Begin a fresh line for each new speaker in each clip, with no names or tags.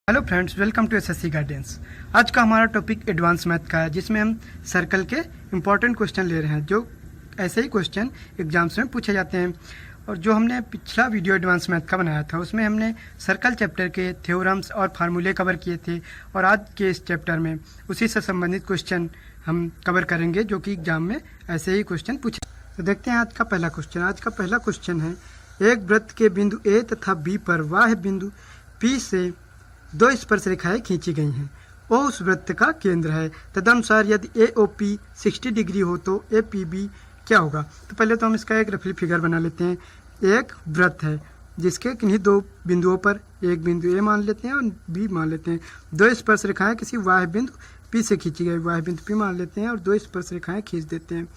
Hello friends, welcome to SSC guidance. आज का हमारा टॉपिक एडवांस मैथ का है, जिसमें हम सर्कल के इम्पोर्टेंट क्वेश्चन ले रहे हैं, जो ऐसे ही क्वेश्चन एग्जाम्स में पूछे जाते हैं। और जो हमने पिछला वीडियो एडवांस मैथ का बनाया था, उसमें हमने सर्कल चैप्टर के थ्योरम्स और फार्मूले कवर किए थे, और आज के इस चैप्टर में उसी से संबंधित क्वेश्चन हम कवर करेंगे, जो कि एग्जाम में ऐसे ही क्वेश्चन पूछे। तो देखते हैं आज का पहला क्वेश्चन। आज का पहला क्वेश्चन है, एक वृत्त के बिंदु ए तथा बी पर वाह्य बिंदु पी से दो स्पर्श रेखाएं खींची गई हैं। ओ उस वृत्त का केंद्र है। तदनुसार यदि ए ओ पी 60 डिग्री हो तो ए पी बी क्या होगा। तो पहले तो हम इसका एक रफली फिगर बना लेते हैं। एक वृत्त है जिसके किन्हीं दो बिंदुओं पर, एक बिंदु ए मान लेते हैं और बी मान लेते हैं। दो स्पर्श रेखाएं किसी वाह्य बिंदु पी से खींची गई, वाह्य बिंदु पी मान लेते हैं और दो स्पर्श रेखाएं खींच देते हैं।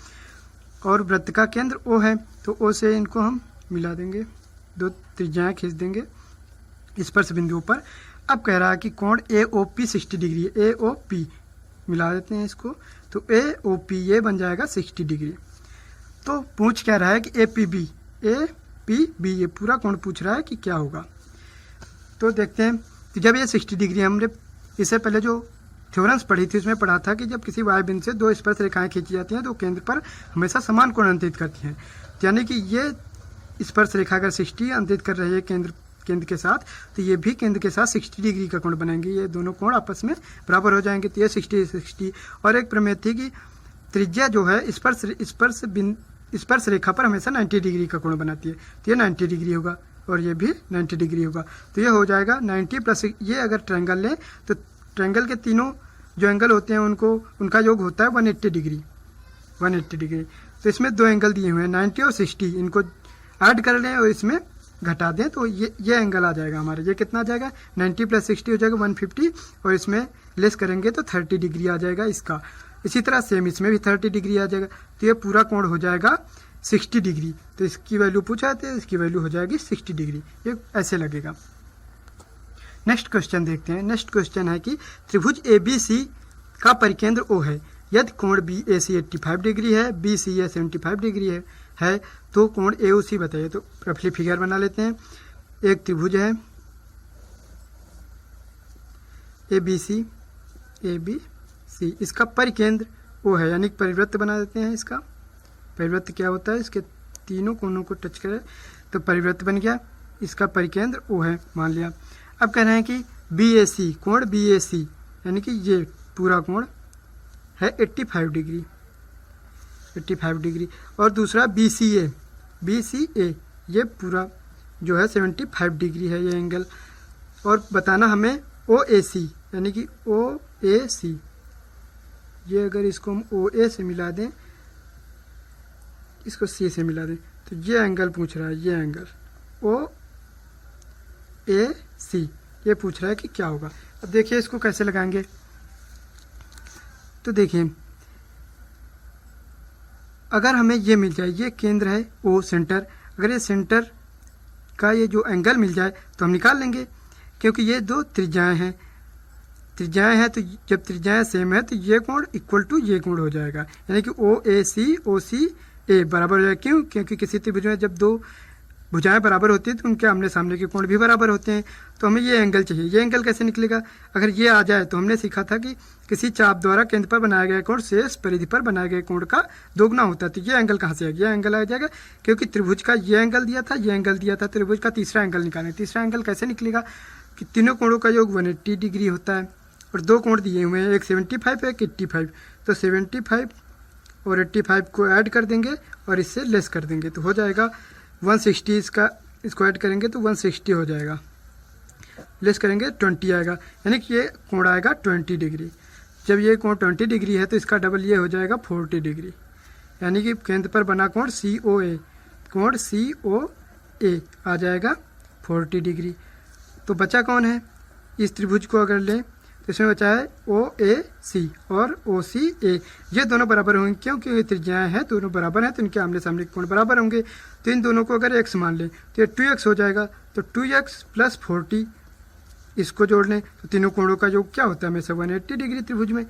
और वृत्त का केंद्र ओ है, तो ओ से इनको हम मिला देंगे, दो त्रिज्याएं खींच देंगे स्पर्श बिंदुओं पर। अब कह रहा है कि कोण ए ओ पी 60 डिग्री है। ए ओ पी मिला देते हैं इसको, तो ए ओ पी ये बन जाएगा 60 डिग्री। तो पूछ क्या रहा है कि ए पी बी ये पूरा कोण पूछ रहा है कि क्या होगा। तो देखते हैं। तो जब ये 60 डिग्री, हमने इससे पहले जो थ्योरम्स पढ़ी थी उसमें पढ़ा था कि जब किसी वाह्य बिंदु से दो स्पर्श रेखाएं खींची जाती हैं तो केंद्र पर हमेशा समान कोण अंतरित करती हैं। यानी कि ये स्पर्श रेखा अगर 60 अंतरित कर रही है केंद्र के साथ, तो ये भी केंद्र के साथ 60 डिग्री का कोण बनाएंगे। ये दोनों कोण आपस में बराबर हो जाएंगे। तो ये 60। और एक प्रमेय थी कि त्रिज्या जो है स्पर्श रेखा पर हमेशा 90 डिग्री का कोण बनाती है। तो ये 90 डिग्री होगा और ये भी 90 डिग्री होगा। तो ये हो जाएगा 90 प्लस ये। अगर ट्रायंगल लें तो ट्रायंगल के तीनों जो एंगल होते हैं उनका योग होता है 180 डिग्री। 180 डिग्री। तो इसमें दो एंगल दिए हुए हैं 90 और 60, इनको ऐड कर लें और इसमें घटा दें तो ये एंगल आ जाएगा हमारा। ये कितना आ जाएगा, 90 प्लस 60 हो जाएगा 150, और इसमें लेस करेंगे तो 30 डिग्री आ जाएगा इसका। इसी तरह सेम इसमें भी 30 डिग्री आ जाएगा। तो ये पूरा कोण हो जाएगा 60 डिग्री। तो इसकी वैल्यू पूछा है, इसकी वैल्यू हो जाएगी 60 डिग्री। ये ऐसे लगेगा। नेक्स्ट क्वेश्चन देखते हैं। नेक्स्ट क्वेश्चन है कि त्रिभुज ए बी सी का परिकेंद्र ओ है। यदि कोण बी ए सी 85 डिग्री है, बी सी ए 75 डिग्री है तो कोण ए ओ सी बताइए। तो रफली फिगर बना लेते हैं। एक त्रिभुज है ए बी सी, इसका परिकेंद्र ओ है, यानी परिवृत्त बना देते हैं। इसका परिवृत्त क्या होता है, इसके तीनों कोणों को टच करे तो परिवृत्त बन गया। इसका परिकेंद्र ओ है मान लिया। अब कह रहे हैं कि बी ए सी, कोण बी ए सी यानी कि ये पूरा कोण है 85 डिग्री। और दूसरा बी सी ए ये पूरा जो है 75 डिग्री है ये एंगल। और बताना हमें ओ ए सी, यानी कि ओ ए सी, ये अगर इसको हम ओ ए से मिला दें, इसको सी से मिला दें, तो ये एंगल पूछ रहा है। ये एंगल ओ ए सी ये पूछ रहा है कि क्या होगा। अब देखिए इसको कैसे लगाएंगे। तो देखिए, अगर हमें ये मिल जाए, ये केंद्र है ओ सेंटर, अगर ये सेंटर का ये जो एंगल मिल जाए तो हम निकाल लेंगे, क्योंकि ये दो त्रिज्याएं हैं। तो जब त्रिज्याएं सेम है तो ये कोण इक्वल टू ये कोण हो जाएगा, यानी कि ओ सी ए बराबर हो जाएगा। क्यों? क्योंकि किसी त्रिभुज में जब दो भुजाएं बराबर होती है तो उनके आमने सामने के कोण भी बराबर होते हैं। तो हमें ये एंगल चाहिए। ये एंगल कैसे निकलेगा, अगर ये आ जाए तो हमने सीखा था कि किसी चाप द्वारा केंद्र पर बनाया गया कोण शेष परिधि पर बनाए गए कोण का दोगुना होता है। तो ये एंगल कहाँ से आएगा, ये एंगल आ जाएगा, क्योंकि त्रिभुज का ये एंगल दिया था, ये एंगल दिया था। त्रिभुज का तीसरा एंगल निकालें। तीसरा एंगल कैसे निकलेगा कि तीनों कोणों का योग 180 डिग्री होता है, और दो कोण दिए हुए हैं, एक 75 है, एक 85। तो 75 और 85 को ऐड कर देंगे और इससे लेस कर देंगे तो हो जाएगा 160। इसको ऐड करेंगे तो 160 हो जाएगा, लेस करेंगे 20 आएगा, यानी कि ये कोण आएगा 20 डिग्री। जब ये कोण 20 डिग्री है तो इसका डबल ये हो जाएगा 40 डिग्री, यानी कि केंद्र पर बना कोण सी ओ ए आ जाएगा 40 डिग्री। तो बचा कौन है, इस त्रिभुज को अगर लें तो इसमें बचा है ओ ए सी और ओ सी ए। ये दोनों बराबर होंगे, क्योंकि ये त्रिज्याएं हैं, दोनों बराबर हैं, तो इनके आमने सामने के कोण बराबर होंगे। तो इन दोनों को अगर x मान लें तो ये 2x हो जाएगा। तो 2x प्लस 40 इसको जोड़ लें तो तीनों कोणों का योग क्या होता है हमेशा 180 डिग्री त्रिभुज में।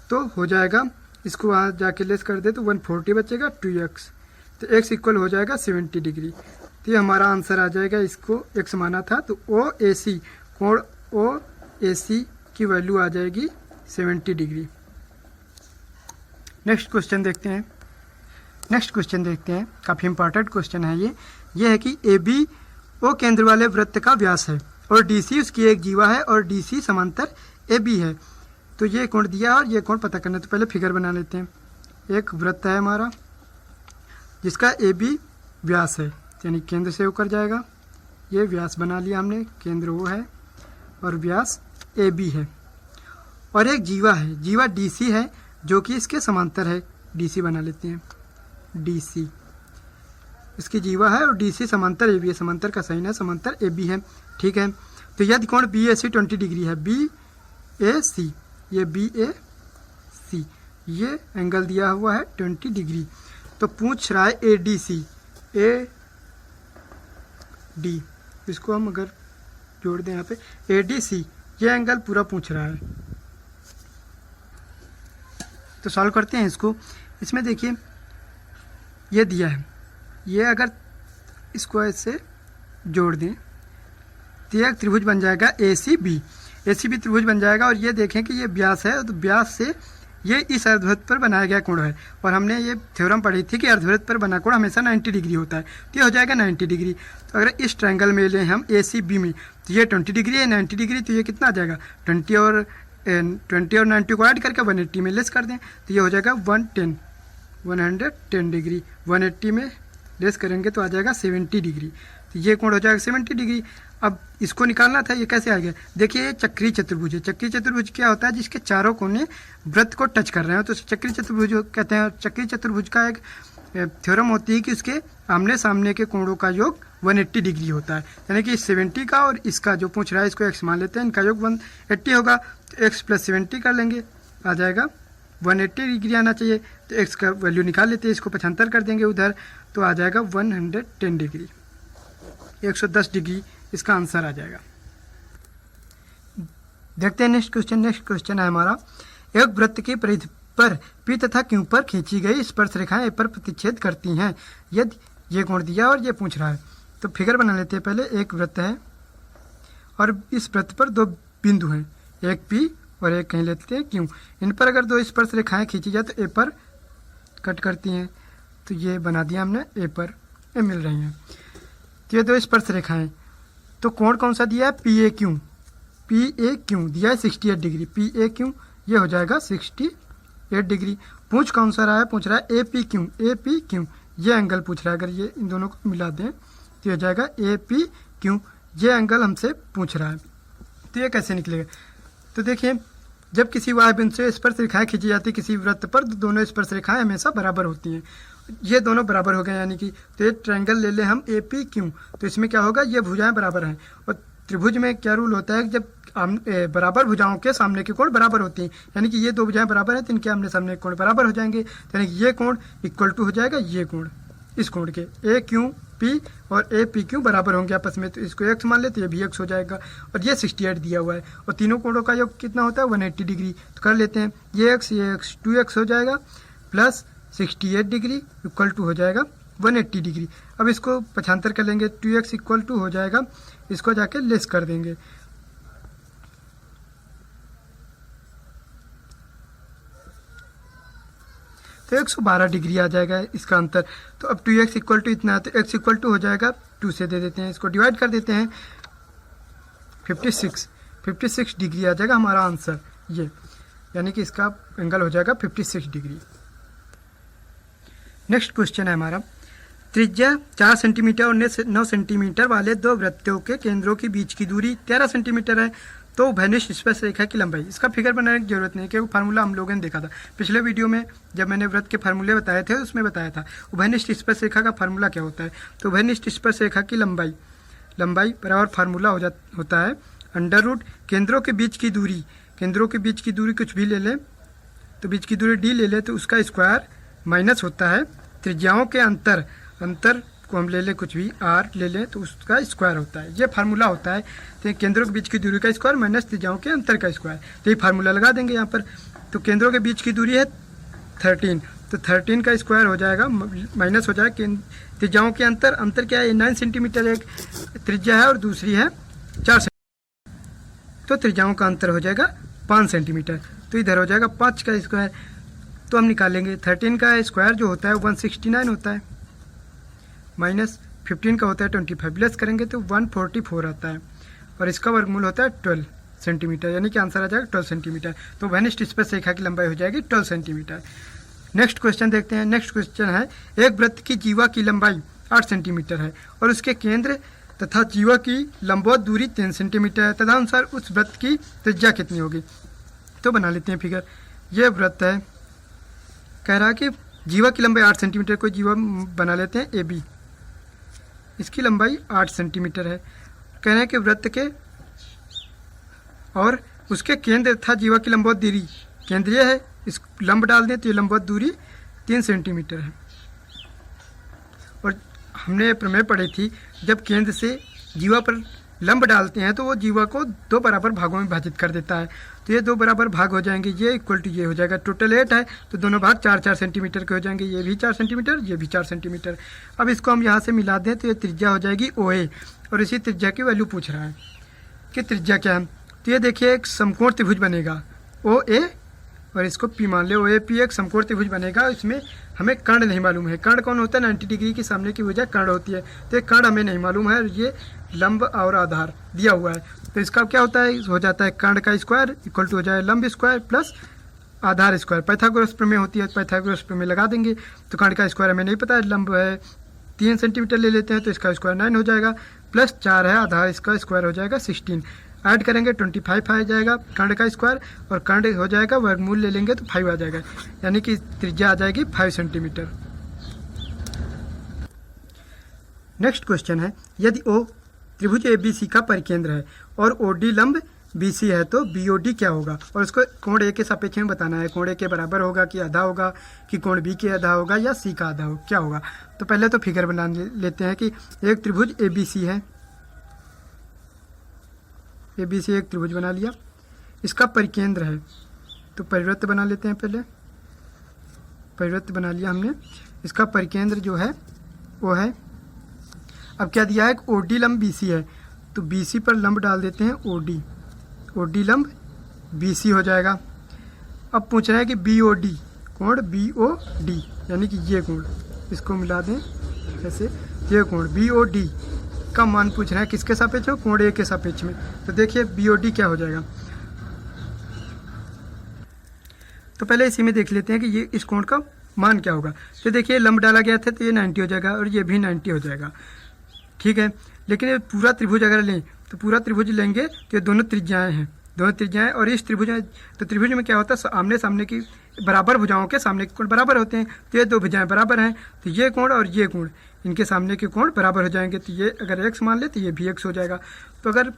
तो हो जाएगा, इसको वहाँ जाके लेस कर दे तो 140 बचेगा 2x, तो x इक्वल हो जाएगा 70 डिग्री। तो ये हमारा आंसर आ जाएगा। इसको x माना था तो ओ ए सी, कोण ओ AC की वैल्यू आ जाएगी 70 डिग्री। नेक्स्ट क्वेश्चन देखते हैं, काफ़ी इंपॉर्टेंट क्वेश्चन है ये है कि AB O केंद्र वाले वृत्त का व्यास है और DC उसकी एक जीवा है और DC समांतर AB है। तो ये कोण दिया और ये कोण पता करना, तो पहले फिगर बना लेते हैं। एक वृत्त है हमारा जिसका AB व्यास है, यानी केंद्र से होकर जाएगा, ये व्यास बना लिया हमने, केंद्र वो है और व्यास AB है। और एक जीवा है, जीवा DC है जो कि इसके समांतर है, DC बना लेते हैं, DC इसकी जीवा है और DC समांतर AB है, समांतर का साइन है, समांतर AB है, ठीक है। तो यदि कोण BAC 20 डिग्री है, BAC ये BAC ये एंगल दिया हुआ है 20 डिग्री। तो पूछ रहा है ADC, AD इसको हम अगर जोड़ दें यहाँ पे, ADC ये एंगल पूरा पूछ रहा है। तो सॉल्व करते हैं इसको। इसमें देखिए ये दिया है, ये अगर इसको ऐसे जोड़ दें तो एक त्रिभुज बन जाएगा ACB त्रिभुज बन जाएगा। और ये देखें कि ये व्यास है, तो व्यास से ये इस अर्धवृत्त पर बनाया गया कोण है। और हमने ये थ्योरम पढ़ी थी कि अर्धवृत्त पर बना कोण हमेशा 90 डिग्री होता है, तो ये हो जाएगा 90 डिग्री। तो अगर इस ट्रायंगल में लें हम ACB में, तो ये 20 डिग्री है, 90 डिग्री, तो ये कितना आ जाएगा 20 और 90 को ऐड करके 180 में लेस कर दें, तो ये हो जाएगा 110 डिग्री। 180 में लेस करेंगे तो आ जाएगा 70 डिग्री, तो ये कोण हो जाएगा 70 डिग्री। अब इसको निकालना था, ये कैसे आ गया, देखिए ये चक्रीय चतुर्भुज है। चक्रीय चतुर्भुज क्या होता है, जिसके चारों कोने वृत्त को टच कर रहे हैं, तो चक्रीय चतुर्भुज कहते हैं। चक्रीय चतुर्भुज का एक थ्योरम होती है कि उसके आमने सामने के कोणों का योग 180 डिग्री होता है, यानी कि 70 का और इसका जो पूछ रहा है इसको x मान लेते हैं, इनका योग 180 होगा, तो x + 70 कर लेंगे, आ जाएगा 180 डिग्री आना चाहिए। तो x का वैल्यू निकाल लेते हैं, इसको 75 कर देंगे उधर, तो आ जाएगा 110 डिग्री, 110 डिग्री इसका आंसर आ जाएगा। देखते हैं नेक्स्ट क्वेश्चन है हमारा, एक वृत्त की परिधि पर P तथा Q पर खींची गई स्पर्श रेखाएं A पर प्रतिच्छेद करती हैं, यदि ये कोण दिया और ये पूछ रहा है। तो फिगर बना लेते हैं पहले। एक वृत्त है और इस वृत्त पर दो बिंदु हैं, एक P और एक कहीं लेते हैं Q। इन पर अगर दो स्पर्श रेखाएं खींची जाए तो A पर कट करती हैं, तो ये बना दिया हमने, A पर A मिल रही हैं। तो ये दो स्पर्श रेखाएं, तो कोण कौन सा दिया है, PAQ दिया है 68 डिग्री, PAQ ये हो जाएगा 68 डिग्री। पूछ कौन सा रहा है, पूछ रहा है APQ ये एंगल पूछ रहा है। अगर ये इन दोनों को मिला दें तो ये हो जाएगा APQ, ये एंगल हमसे पूछ रहा है। तो ये कैसे निकलेगा, तो देखिए जब किसी वाह्य बिंदु से स्पर्श रेखाएं खींची जाती है किसी वृत्त पर, तो दोनों स्पर्श रेखाएं हमेशा बराबर होती हैं। ये दोनों बराबर हो गए, यानी कि तो ये ट्रायंगल ले लें हम APQ, तो इसमें क्या होगा, ये भुजाएं बराबर हैं। और त्रिभुज में क्या रूल होता है, जब बराबर भुजाओं के सामने के कोण बराबर होते हैं, यानी कि ये दो भुजाएं बराबर हैं तो इनके आमने सामने कोण बराबर हो जाएंगे, यानी कि ये कोण इक्वल टू हो जाएगा ये कोण, इस कोण के AQP और APQ बराबर होंगे आपस में। तो इसको x मान लेते, ये भी x हो जाएगा। और ये 68 दिया हुआ है और तीनों कोणों का योग कितना होता है 180 डिग्री। तो कर लेते हैं, ये x 2x हो जाएगा प्लस 68 डिग्री इक्वल टू हो जाएगा 180 डिग्री। अब इसको 75 कर लेंगे, 2x इक्वल टू हो जाएगा, इसको जाके लेस कर देंगे, तो 112 डिग्री आ जाएगा इसका अंतर। तो अब 2x इक्वल टू इतना है, तो x इक्वल टू हो जाएगा 2 से दे देते हैं, इसको डिवाइड कर देते हैं, 56 डिग्री आ जाएगा हमारा आंसर ये, यानी कि इसका एंगल हो जाएगा 56 डिग्री। नेक्स्ट क्वेश्चन है हमारा, त्रिज्या 4 सेंटीमीटर और 9 सेंटीमीटर वाले दो वृत्तों के केंद्रों के बीच की दूरी 13 सेंटीमीटर है, तो उभयनिष्ठ स्पर्श रेखा की लंबाई। इसका फिगर बनाने की जरूरत नहीं, क्योंकि फार्मूला हम लोगों ने देखा था पिछले वीडियो में, जब मैंने वृत्त के फार्मूले बताए थे उसमें बताया था उभयनिष्ठ स्पर्श रेखा का फार्मूला क्या होता है। तो उभयनिष्ठ स्पर्श रेखा की लंबाई बराबर फार्मूला होता है √ केंद्रों के बीच की दूरी कुछ भी ले लें, तो बीच की दूरी d ले लें तो उसका स्क्वायर माइनस होता है त्रिज्याओं के अंतर को हम ले लें, कुछ भी r ले लें तो उसका स्क्वायर होता है, ये फार्मूला होता है। तो केंद्रों के बीच की दूरी का स्क्वायर माइनस त्रिज्याओं के अंतर का स्क्वायर, तो ये फार्मूला लगा देंगे यहाँ पर। तो केंद्रों के बीच की दूरी है 13, तो 13 का स्क्वायर हो जाएगा माइनस हो जाएगा त्रिज्याओं के अंतर क्या है, 9 सेंटीमीटर एक त्रिज्या है और दूसरी है 4 सेंटीमीटर। तो त्रिज्याओं का अंतर हो जाएगा 5 सेंटीमीटर। तो इधर हो जाएगा 5 का स्क्वायर, तो हम निकालेंगे 13 का स्क्वायर जो होता है 169 होता है, माइनस 15 का होता है 25, प्लस करेंगे तो 144 आता है, और इसका वर्गमूल होता है 12 सेंटीमीटर, यानी कि आंसर आ जाएगा 12 सेंटीमीटर। तो वनिष्ठ स्पर्श रेखा की लंबाई हो जाएगी 12 सेंटीमीटर। नेक्स्ट क्वेश्चन देखते हैं। नेक्स्ट क्वेश्चन है, एक वृत्त की जीवा की लंबाई 8 सेंटीमीटर है और उसके केंद्र तथा जीवा की लंबवत दूरी 3 सेंटीमीटर है, तदनुसार उस वृत्त की त्रिज्या कितनी होगी। तो बना लेते हैं फिगर। ये वृत्त है, कह रहा है कि जीवा की लंबाई 8 सेंटीमीटर, कोई जीवा बना लेते हैं ए बी, इसकी लंबाई 8 सेंटीमीटर है। कह रहे हैं कि वृत्त के और उसके केंद्र तथा जीवा की लंबवत दूरी केंद्रीय है, इस लंब डाल दें तो ये लंबवत दूरी 3 सेंटीमीटर है। और हमने प्रमेय पढ़ी थी, जब केंद्र से जीवा पर लंब डालते हैं तो वो जीवा को 2 बराबर भागों में विभाजित कर देता है। तो ये 2 बराबर भाग हो जाएंगे, ये इक्वल टू ये हो जाएगा, टोटल 8 है तो दोनों भाग 4-4 सेंटीमीटर के हो जाएंगे, ये भी 4 सेंटीमीटर, ये भी 4 सेंटीमीटर। अब इसको हम यहाँ से मिला दें तो ये त्रिज्या हो जाएगी OA, और इसी त्रिज्या की वैल्यू पूछ रहा है कि त्रिज्या क्या है। तो ये देखिए एक समकोण त्रिभुज बनेगा OA, और इसको P मान ले, OAP एक समकोण त्रिभुज बनेगा। इसमें हमें कर्ण नहीं मालूम है, कर्ण कौन होता है, 90 डिग्री के सामने की वजह कर्ण होती है, तो ये कर्ण हमें नहीं मालूम है, और ये लंब और आधार दिया हुआ है। तो इसका क्या होता है, हो जाता है कर्ण का स्क्वायर इक्वल टू हो जाए लंब स्क्वायर प्लस आधार स्क्वायर। पाइथागोरस प्रमेय होती है, पाइथागोरस प्रमेय लगा देंगे। तो कर्ण का स्क्वायर हमें नहीं पता है, लंब है 3 सेंटीमीटर ले लेते हैं तो इसका स्क्वायर 9 हो जाएगा, प्लस 4 है आधार, इसका स्क्वायर हो जाएगा 16, ऐड करेंगे 25 आ जाएगा कर्ण का स्क्वायर, और कर्ण हो जाएगा वर्गमूल ले लेंगे तो 5 आ जाएगा, यानी कि त्रिज्या आ जाएगी 5 सेंटीमीटर। नेक्स्ट क्वेश्चन है, यदि O त्रिभुज ABC का परिकेंद्र है और OD लंब BC है तो BOD क्या होगा, और उसको कोण A के सापेक्ष में बताना है। कोण A के बराबर होगा कि आधा होगा, कि कोण B के आधा होगा, या C का आधा हो, क्या होगा। तो पहले तो फिगर बना लेते हैं कि एक त्रिभुज ABC है, ABC एक त्रिभुज बना लिया, इसका परिकेंद्र है, तो परिवृत्त बना लेते हैं। पहले परिवृत्त बना लिया हमने, इसका परिकेंद्र जो है वो है, अब क्या दिया है, OD लंब BC है, तो BC पर लंब डाल देते हैं OD लंब BC हो जाएगा। अब पूछ रहा है कि BOD, कोण BOD यानी कि ये कोण, इसको मिला दें ऐसे, ये कोण BOD का मान पूछ रहा है किसके सापेक्ष में, कोण A के सापेक्ष में। तो देखिए BOD क्या हो जाएगा, तो पहले इसी में देख लेते हैं कि ये इस कोण का मान क्या होगा। तो देखिए लंब डाला गया था तो ये 90 हो जाएगा, और ये भी 90 हो जाएगा, ठीक है। लेकिन ये पूरा त्रिभुज अगर लें तो पूरा त्रिभुज लेंगे तो ये दोनों त्रिज्याएं हैं, दोनों त्रिज्याएं, और इस त्रिभुज में, तो त्रिभुज में क्या होता है, आमने सामने की बराबर भुजाओं के सामने के कोण बराबर होते हैं, तो ये 2 भुजाएं बराबर हैं, तो ये कोण और ये कोण, इनके सामने के कोण बराबर हो जाएंगे। तो ये अगर x मान ले तो ये भी x हो जाएगा। तो अगर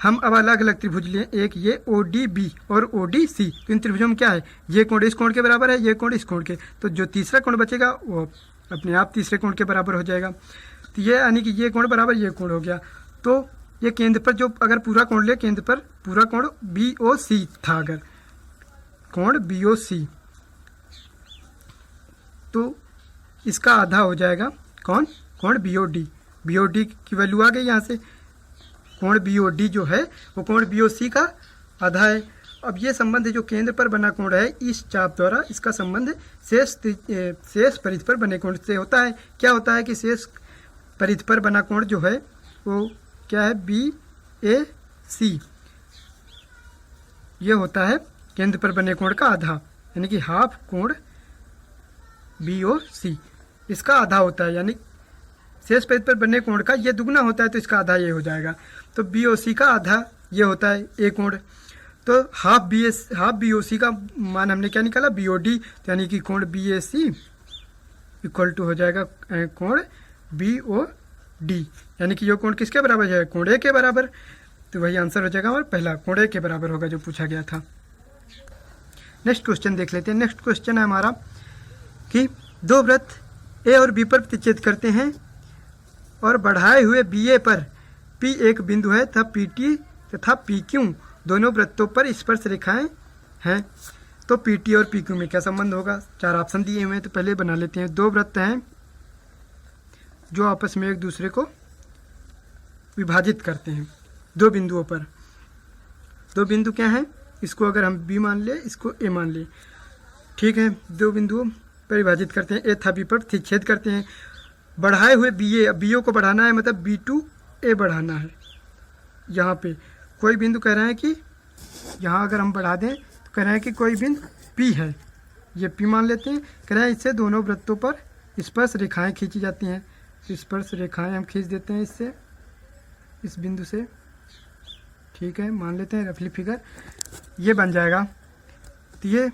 हम अब अलग अलग त्रिभुज लें, एक ये ODB और ODC, तो इन त्रिभुजों में क्या है, ये कोण इस कोण के बराबर है, ये कोण इस कोण के, तो जो तीसरा कोण बचेगा वो अपने आप तीसरे कोण के बराबर हो जाएगा। तो ये यानी कि ये कोण बराबर ये कोण हो गया। तो ये केंद्र पर जो अगर पूरा कोण ले, केंद्र पर पूरा कोण BOC था, अगर कोण BOC, तो इसका आधा हो जाएगा कौन, कोण BOD की वैल्यू आ गई यहाँ से, कोण BOD जो है वो कोण BOC का आधा है। अब ये संबंध जो केंद्र पर बना कोण है, इस चाप द्वारा इसका संबंध शेष परिधि पर बने कोण से होता है। क्या होता है कि शेष परिधि पर बना कोण जो है वो क्या है, BAC, ये होता है केंद्र पर बने कोण का आधा, यानी कि हाफ कोण BOC इसका आधा होता है, यानी शेष परिधि पर बने कोण का ये दुगना होता है तो इसका आधा ये हो जाएगा। तो BOC का आधा ये होता है एक कोण, तो हाफ BOC का मान हमने क्या निकाला, BOD, तो यानी कि कोण BAC इक्वल टू हो जाएगा कोण BOD, यानी कि ये कोण किसके बराबर है, कोण A के बराबर। तो वही आंसर हो जाएगा हमारा पहला, कोण A के बराबर होगा जो पूछा गया था। नेक्स्ट क्वेश्चन देख लेते हैं। नेक्स्ट क्वेश्चन है हमारा कि 2 वृत्त A और B पर प्रतिच्छेद करते हैं और बढ़ाए हुए BA पर P एक बिंदु है तथा PT तथा PQ दोनों वृत्तों पर स्पर्श रेखाएं हैं। तो PT और PQ में क्या संबंध होगा, 4 ऑप्शन दिए हुए हैं, तो पहले बना लेते हैं। 2 वृत्त हैं जो आपस में एक दूसरे को विभाजित करते हैं 2 बिंदुओं पर, दो बिंदु क्या हैं, इसको अगर हम बी मान ले, इसको ए मान ले, ठीक है। दो बिंदु परिभाषित करते हैं, ए था बी पर, ठीक, छेद करते हैं। बढ़ाए हुए बी ए, बी ओ को बढ़ाना है, मतलब बी टू ए बढ़ाना है। यहाँ पे कोई बिंदु कह रहे हैं कि यहाँ अगर हम बढ़ा दें तो कह रहे हैं कि कोई बिंदु पी है, ये पी मान लेते हैं। कह रहे हैं इससे दोनों वृत्तों पर स्पर्श रेखाएं खींची जाती हैं, तो स्पर्श रेखाएं हम खींच देते हैं इससे, इस बिंदु से, ठीक है, मान लेते हैं रफली फिगर, ये बन जाएगा। तो ये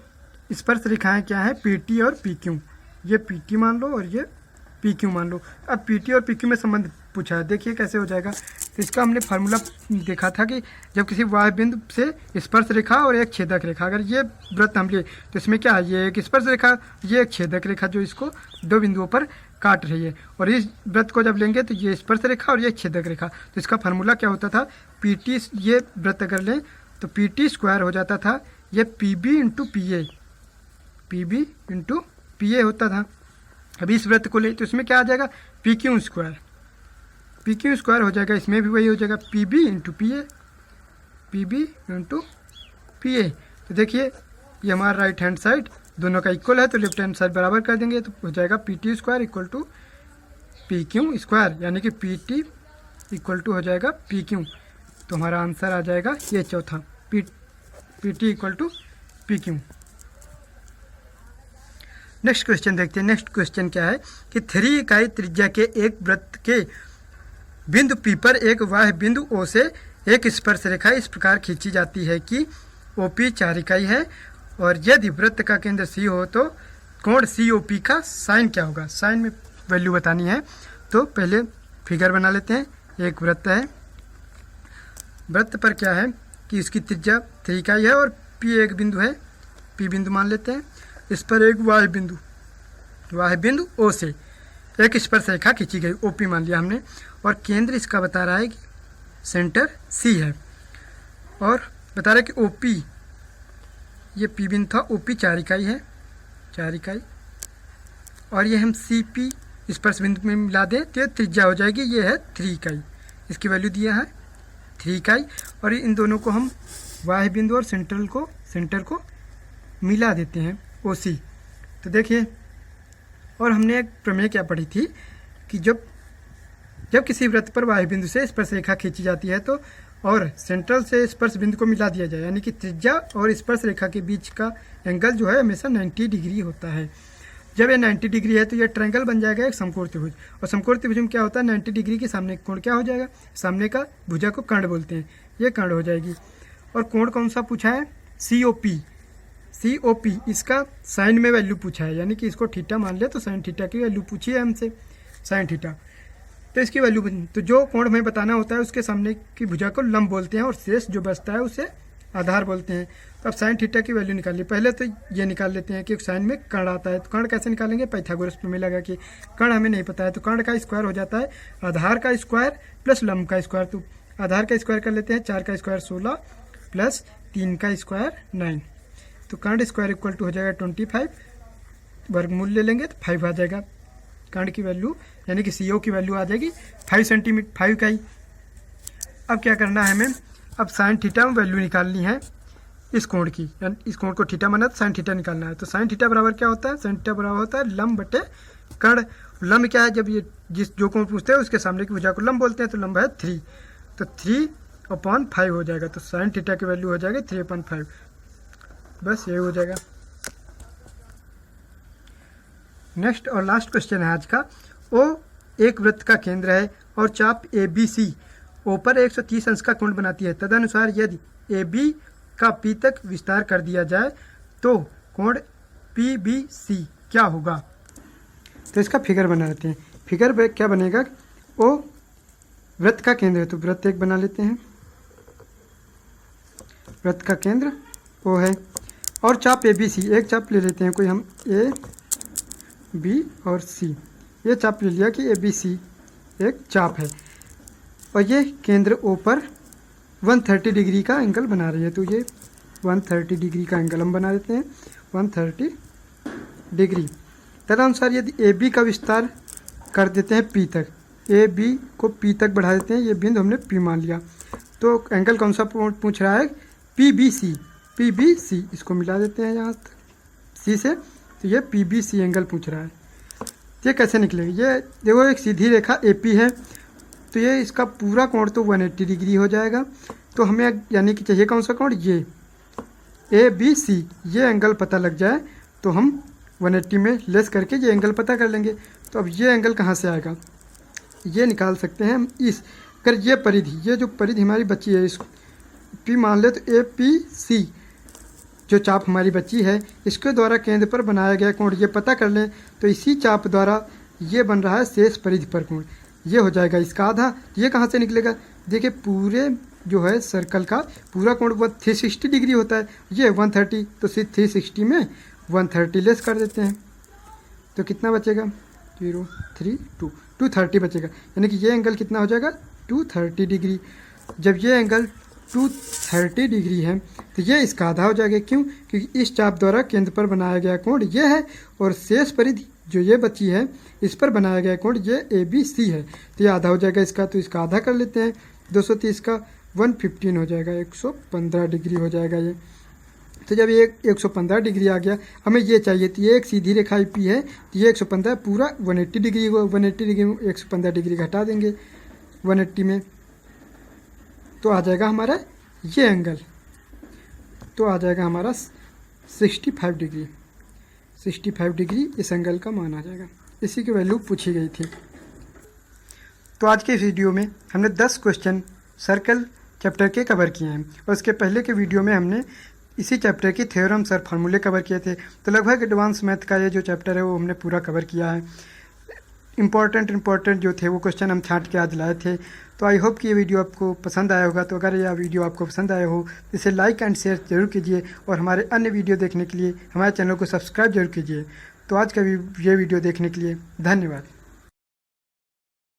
स्पर्श रेखाएं क्या है, पी टी और पी क्यू, ये पी टी मान लो और ये पी क्यू मान लो। अब पी टी और पी क्यू में संबंध पूछा है, देखिए कैसे हो जाएगा। तो इसका हमने फार्मूला देखा था कि जब किसी वाह बिंदु से स्पर्श रेखा और एक छेदक रेखा, अगर ये वृत्त हम लिए तो इसमें क्या है, ये एक स्पर्श रेखा, ये एक छेदक रेखा जो इसको दो बिंदुओं पर काट रही है। और इस वृत्त को जब लेंगे तो ये स्पर्श रेखा और ये छेदक रेखा, तो इसका फार्मूला क्या होता था, पी टी, ये वृत्त अगर लें तो पी टी स्क्वायर हो जाता था, ये P B into P A, P B into P A होता था। अभी इस वृत्त को ले तो इसमें क्या आ जाएगा, P Q square, P Q square हो जाएगा, इसमें भी वही हो जाएगा, P B into P A, P B into P A. तो देखिए ये हमारा राइट हैंड साइड दोनों का इक्वल है, तो लेफ्ट हैंड साइड बराबर कर देंगे, तो हो जाएगा P T square equal to P Q square, यानी कि पी टी इक्वल टू हो जाएगा पी क्यू। तो हमारा आंसर आ जाएगा ये चौथा, P T equal to P Q. Next question देखते हैं। नेक्स्ट क्वेश्चन क्या है कि 3 इकाई त्रिज्या के एक वृत्त के बिंदु P पर एक वाह्य बिंदु O से एक स्पर्श रेखा इस प्रकार खींची जाती है कि OP 4 इकाई है, और यदि वृत्त का केंद्र C हो तो कोण COP का साइन क्या होगा, साइन में वैल्यू बतानी है। तो पहले फिगर बना लेते हैं। एक वृत्त है, वृत्त पर क्या है कि इसकी त्रिज्या 3 इकाई है और P एक बिंदु है, P बिंदु मान लेते हैं। इस पर एक वाह्य बिंदु O से एक स्पर्श रेखा खींची गई, OP मान लिया हमने, और केंद्र इसका बता रहा है कि सेंटर C है, और बता रहा है कि OP, ये P बिंदु था, OP 4 इकाई है, 4 इकाई, और ये हम CP स्पर्श बिंदु में मिला दें तो ये त्रिज्या हो जाएगी, ये है 3 इकाई, इसकी वैल्यू दिया है 3 इकाई। और इन दोनों को हम वाह्य बिंदु और सेंटर को मिला देते हैं, OC। तो देखिए, और हमने एक प्रमेय क्या पढ़ी थी कि जब किसी वृत्त पर वाह्य बिंदु से स्पर्श रेखा खींची जाती है तो और सेंट्रल से स्पर्श बिंदु को मिला दिया जाए, यानी कि त्रिज्या और स्पर्श रेखा के बीच का एंगल जो है हमेशा 90 डिग्री होता है। जब ये 90 डिग्री है तो ये ट्रायंगल बन जाएगा एक समकोण त्रिभुज, और समकोण त्रिभुज में क्या होता है, 90 डिग्री के सामने कोण क्या हो जाएगा, सामने का भुजा को कर्ण बोलते हैं, ये कर्ण हो जाएगी। और कोण कौन सा पूछा है, COP, इसका साइन में वैल्यू पूछा है, यानी कि इसको थीटा मान ले तो साइन थीटा की वैल्यू पूछी है हमसे, साइन थीटा, तो इसकी वैल्यू, तो जो कोण हमें बताना होता है उसके सामने की भुजा को लंब बोलते हैं, और शेष जो बचता है उसे आधार बोलते हैं। तो अब साइन थीटा की वैल्यू निकालिए। पहले तो ये निकाल लेते हैं कि साइन में कर्ण आता है, तो कर्ण कैसे निकालेंगे, पाइथागोरस प्रमेय लगा कि कर्ण हमें नहीं पता है, तो कर्ण का स्क्वायर हो जाता है आधार का स्क्वायर प्लस लंब का स्क्वायर। तो आधार का स्क्वायर कर लेते हैं, 4 का स्क्वायर 16 प्लस 3 का स्क्वायर 9, तो कर्ण स्क्वायर इक्वल टू हो जाएगा 25, वर्गमूल ले लेंगे तो 5 आ जाएगा कर्ण की वैल्यू, यानी कि CO की वैल्यू आ जाएगी 5 सेंटीमीटर, 5 इकाई। अब क्या करना है हमें, अब साइन थीटा में वैल्यू निकालनी है इस कोण की, यानी इस कोण को थीटा माना तो साइन थीटा निकालना है। तो साइन थीटा बराबर क्या होता है, साइन थीटा बराबर होता है लंब बटे कर्ण। लंब क्या है, जब ये जो कोण पूछते हैं उसके सामने की भुजा को लंब बोलते हैं, तो लंब है 3, तो 3/5 हो जाएगा, तो साइन थीटा की वैल्यू हो जाएगी 3/5, बस ये हो जाएगा। नेक्स्ट और लास्ट क्वेश्चन है आज का। O एक वृत्त का केंद्र है और चाप ABC O पर 130 अंश का कोण बनाती है, तदनुसार यदि AB का P तक विस्तार कर दिया जाए तो कोण PBC क्या होगा। तो इसका फिगर बना लेते हैं। फिगर पे क्या बनेगा, O वृत्त का केंद्र है, तो वृत्त एक बना लेते हैं, वृत्त का केंद्र O है, और चाप ABC, एक चाप ले लेते हैं कोई हम, A B और C, ये चाप ले लिया कि ABC एक चाप है, और ये केंद्र O पर 130 डिग्री का एंगल बना रही है, तो ये 130 डिग्री का एंगल हम बना देते हैं, 130 डिग्री। तदनुसार यदि AB का विस्तार कर देते हैं P तक, AB को P तक बढ़ा देते हैं, ये बिंदु हमने P मान लिया, तो एंगल कौन सा पूछ रहा है, PBC इसको मिला देते हैं यहाँ सी से, तो ये PBC एंगल पूछ रहा है। ये कैसे निकलेगा? ये देखो एक सीधी रेखा AP है, तो ये इसका पूरा कोण तो 180 डिग्री हो जाएगा। तो हमें यानी कि चाहिए कौन सा कोण? ये ABC, ये एंगल पता लग जाए तो हम 180 में लेस करके ये एंगल पता कर लेंगे। तो अब ये एंगल कहाँ से आएगा? ये निकाल सकते हैं हम इस, अगर ये परिधि, ये जो परिधि हमारी बची है, इसको P मान ले, तो APC जो चाप हमारी बची है, इसके द्वारा केंद्र पर बनाया गया कोण ये पता कर लें, तो इसी चाप द्वारा ये बन रहा है शेष परिधि पर कोण, ये हो जाएगा इसका आधा। ये कहाँ से निकलेगा? देखिए पूरे जो है सर्कल का पूरा कोण 360 डिग्री होता है, ये 130, तो 360 में 130 लेस कर देते हैं, तो कितना बचेगा? 0 3 2 230 बचेगा। यानी कि ये एंगल कितना हो जाएगा? 230 डिग्री। जब ये एंगल 230 डिग्री है तो ये इसका आधा हो जाएगा। क्यों? क्योंकि इस चाप द्वारा केंद्र पर बनाया गया कोण ये है, और शेष परिधि जो ये बची है इस पर बनाया गया कोण ये ABC है, तो ये आधा हो जाएगा इसका। तो इसका आधा कर लेते हैं, 230 का 115 हो जाएगा, 115 डिग्री हो जाएगा ये। तो जब ये 115 डिग्री आ गया, हमें ये चाहिए, तो ये एक सीधी रेखा IP है, तो ये 115 पूरा 180 डिग्री हुआ। 180 डिग्री में 115 डिग्री घटा देंगे 180 में, तो आ जाएगा हमारा ये एंगल, तो आ जाएगा हमारा 65 डिग्री। 65 डिग्री इस एंगल का मान आ जाएगा। इसी की वैल्यू पूछी गई थी। तो आज के इस वीडियो में हमने 10 क्वेश्चन सर्कल चैप्टर के कवर किए हैं, और उसके पहले के वीडियो में हमने इसी चैप्टर की थ्योरम्स और फार्मूले कवर किए थे। तो लगभग एडवांस मैथ का ये जो चैप्टर है वो हमने पूरा कवर किया है। इम्पॉर्टेंट जो थे वो क्वेश्चन हम छांट के आज लाए थे। तो आई होप कि ये वीडियो आपको पसंद आया होगा। तो अगर यह वीडियो आपको पसंद आया हो तो इसे लाइक एंड शेयर जरूर कीजिए, और हमारे अन्य वीडियो देखने के लिए हमारे चैनल को सब्सक्राइब जरूर कीजिए। तो आज का ये वीडियो देखने के लिए धन्यवाद।